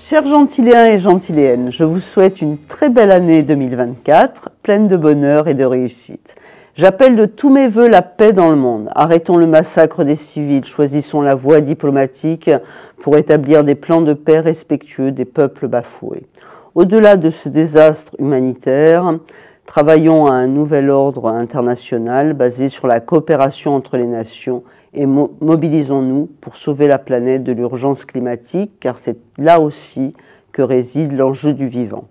Chers Gentilléens et Gentilléennes, je vous souhaite une très belle année 2024, pleine de bonheur et de réussite. J'appelle de tous mes vœux la paix dans le monde. Arrêtons le massacre des civils, choisissons la voie diplomatique pour établir des plans de paix respectueux des peuples bafoués. Au-delà de ce désastre humanitaire, travaillons à un nouvel ordre international basé sur la coopération entre les nations et mobilisons-nous pour sauver la planète de l'urgence climatique, car c'est là aussi que réside l'enjeu du vivant.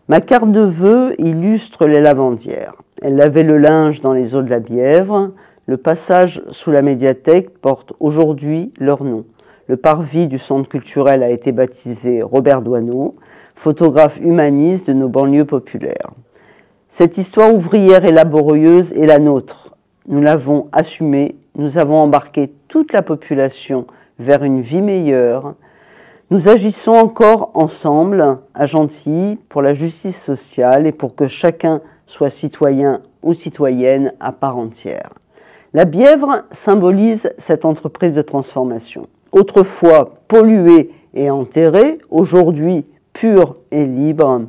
Ma carte de vœux illustre les lavandières. Elles lavaient le linge dans les eaux de la Bièvre. Le passage sous la médiathèque porte aujourd'hui leur nom. Le parvis du centre culturel a été baptisé Robert Doisneau, photographe humaniste de nos banlieues populaires. Cette histoire ouvrière et laborieuse est la nôtre. Nous l'avons assumée, nous avons embarqué toute la population vers une vie meilleure. Nous agissons encore ensemble à Gentilly pour la justice sociale et pour que chacun soit citoyen ou citoyenne à part entière. La Bièvre symbolise cette entreprise de transformation. Autrefois polluée et enterrée, aujourd'hui pure et libre,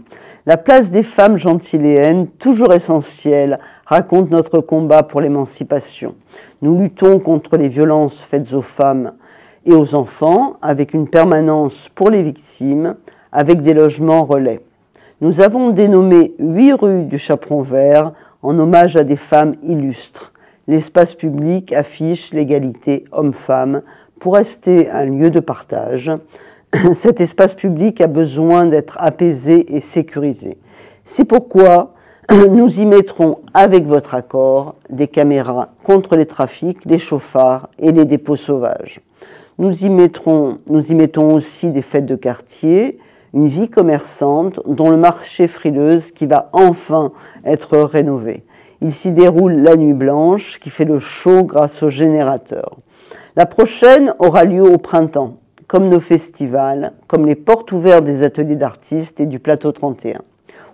la place des femmes gentilléennes, toujours essentielle, raconte notre combat pour l'émancipation. Nous luttons contre les violences faites aux femmes et aux enfants, avec une permanence pour les victimes, avec des logements relais. Nous avons dénommé 8 rues du Chaperon Vert en hommage à des femmes illustres. L'espace public affiche l'égalité homme-femme pour rester un lieu de partage. Cet espace public a besoin d'être apaisé et sécurisé. C'est pourquoi nous y mettrons, avec votre accord, des caméras contre les trafics, les chauffards et les dépôts sauvages. Nous y mettons aussi des fêtes de quartier, une vie commerçante dont le marché frileuse qui va enfin être rénové. Il s'y déroule la nuit blanche qui fait le show grâce aux générateurs. La prochaine aura lieu au printemps, comme nos festivals, comme les portes ouvertes des ateliers d'artistes et du plateau 31,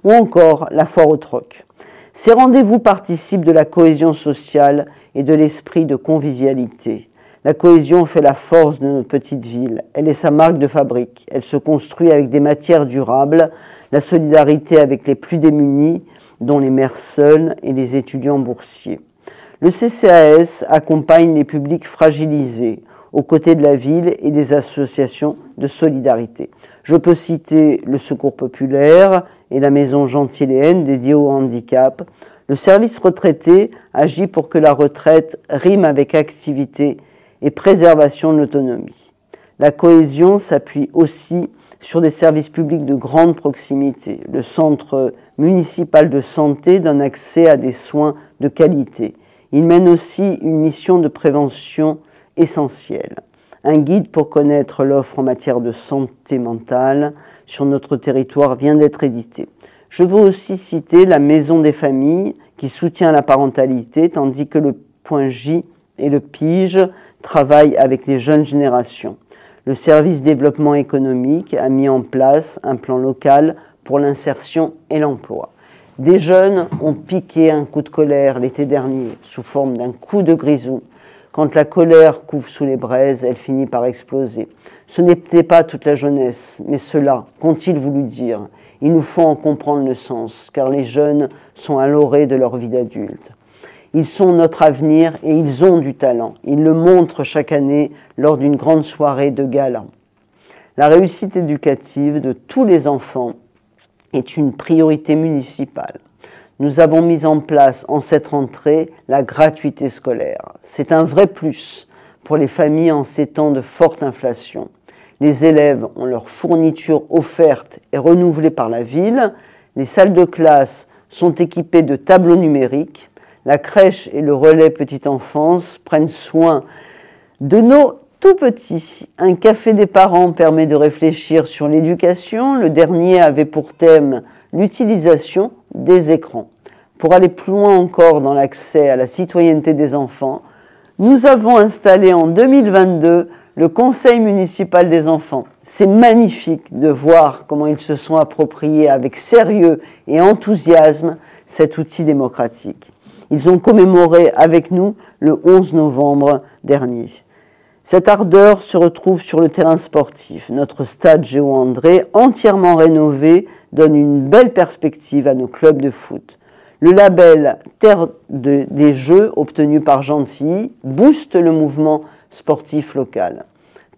ou encore la foire au troc. Ces rendez-vous participent de la cohésion sociale et de l'esprit de convivialité. La cohésion fait la force de notre petite ville. Elle est sa marque de fabrique. Elle se construit avec des matières durables, la solidarité avec les plus démunis, dont les mères seules et les étudiants boursiers. Le CCAS accompagne les publics fragilisés aux côtés de la ville et des associations de solidarité. Je peux citer le Secours populaire et la Maison Gentilléenne dédiée au handicap. Le service retraité agit pour que la retraite rime avec activité et préservation de l'autonomie. La cohésion s'appuie aussi sur des services publics de grande proximité. Le centre municipal de santé donne accès à des soins de qualité. Il mène aussi une mission de prévention essentielle. Un guide pour connaître l'offre en matière de santé mentale sur notre territoire vient d'être édité. Je veux aussi citer la Maison des familles qui soutient la parentalité, tandis que le Point J et le PIGE travaillent avec les jeunes générations. Le service développement économique a mis en place un plan local pour l'insertion et l'emploi. Des jeunes ont piqué un coup de colère l'été dernier sous forme d'un coup de grisou. Quand la colère couve sous les braises, elle finit par exploser. Ce n'était pas toute la jeunesse, mais cela, qu'ont-ils voulu dire? Il nous faut en comprendre le sens, car les jeunes sont à l'orée de leur vie d'adulte. Ils sont notre avenir et ils ont du talent. Ils le montrent chaque année lors d'une grande soirée de gala. La réussite éducative de tous les enfants est une priorité municipale. Nous avons mis en place en cette rentrée la gratuité scolaire. C'est un vrai plus pour les familles en ces temps de forte inflation. Les élèves ont leurs fournitures offertes et renouvelées par la ville. Les salles de classe sont équipées de tableaux numériques. La crèche et le relais petite enfance prennent soin de nos tout petits. Un café des parents permet de réfléchir sur l'éducation. Le dernier avait pour thème l'utilisation des écrans. Pour aller plus loin encore dans l'accès à la citoyenneté des enfants, nous avons installé en 2022 le Conseil municipal des enfants. C'est magnifique de voir comment ils se sont appropriés avec sérieux et enthousiasme cet outil démocratique. Ils ont commémoré avec nous le 11 novembre dernier. Cette ardeur se retrouve sur le terrain sportif. Notre stade Géo-André, entièrement rénové, donne une belle perspective à nos clubs de foot. Le label Terre des Jeux, obtenu par Gentilly, booste le mouvement sportif local.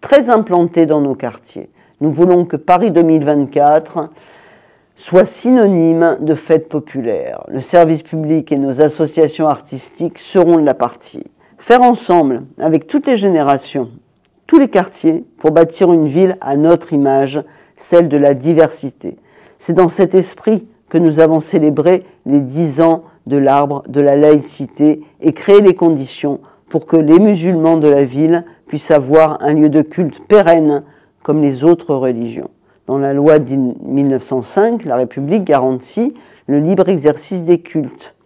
Très implanté dans nos quartiers, nous voulons que Paris 2024 soit synonyme de fête populaire. Le service public et nos associations artistiques seront de la partie. Faire ensemble, avec toutes les générations, tous les quartiers, pour bâtir une ville à notre image, celle de la diversité. C'est dans cet esprit que nous avons célébré les 10 ans de l'arbre de la laïcité et créé les conditions pour que les musulmans de la ville puissent avoir un lieu de culte pérenne comme les autres religions. Dans la loi de 1905, la République garantit le libre exercice des cultes.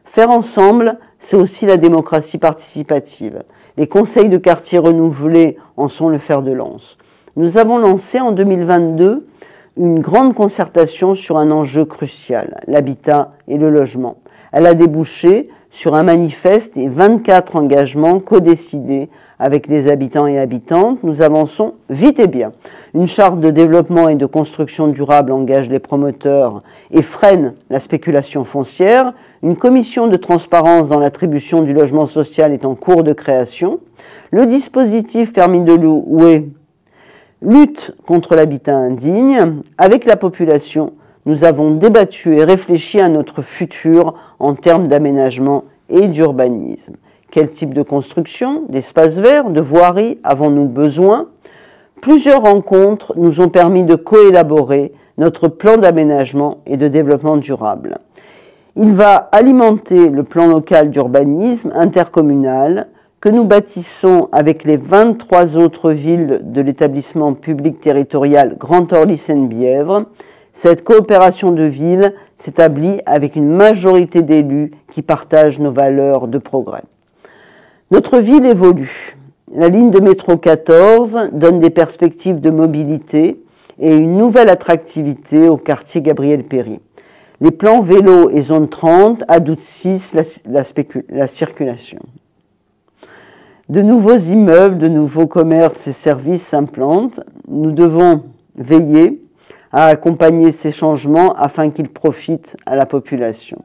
Faire ensemble, c'est aussi la démocratie participative. Les conseils de quartier renouvelés en sont le fer de lance. Nous avons lancé en 2022 une grande concertation sur un enjeu crucial, l'habitat et le logement. Elle a débouché sur un manifeste et 24 engagements codécidés avec les habitants et habitantes. Nous avançons vite et bien. Une charte de développement et de construction durable engage les promoteurs et freine la spéculation foncière. Une commission de transparence dans l'attribution du logement social est en cours de création. Le dispositif permis de louer lutte contre l'habitat indigne. Avec la population, nous avons débattu et réfléchi à notre futur en termes d'aménagement et d'urbanisme. Quel type de construction, d'espaces verts, de voiries avons-nous besoin? Plusieurs rencontres nous ont permis de coélaborer notre plan d'aménagement et de développement durable. Il va alimenter le plan local d'urbanisme intercommunal que nous bâtissons avec les 23 autres villes de l'établissement public territorial Grand Orly-Seine-Bièvre. Cette coopération de villes s'établit avec une majorité d'élus qui partagent nos valeurs de progrès. Notre ville évolue. La ligne de métro 14 donne des perspectives de mobilité et une nouvelle attractivité au quartier Gabriel-Péri. Les plans vélo et zone 30 adoucissent la circulation. De nouveaux immeubles, de nouveaux commerces et services s'implantent. Nous devons veiller à accompagner ces changements afin qu'ils profitent à la population.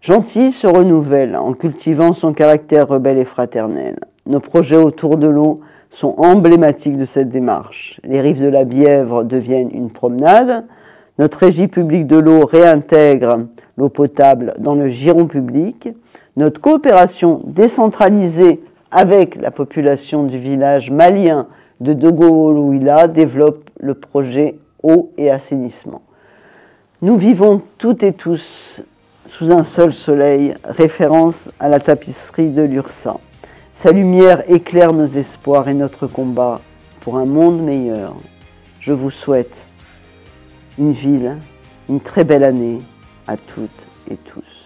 Gentilly se renouvelle en cultivant son caractère rebelle et fraternel. Nos projets autour de l'eau sont emblématiques de cette démarche. Les rives de la Bièvre deviennent une promenade. Notre régie publique de l'eau réintègre l'eau potable dans le giron public. Notre coopération décentralisée avec la population du village malien de Dogo-Louila développe le projet eau et assainissement. Nous vivons toutes et tous sous un seul soleil, référence à la tapisserie de l'Ursa. Sa lumière éclaire nos espoirs et notre combat pour un monde meilleur. Je vous souhaite une très belle année à toutes et tous.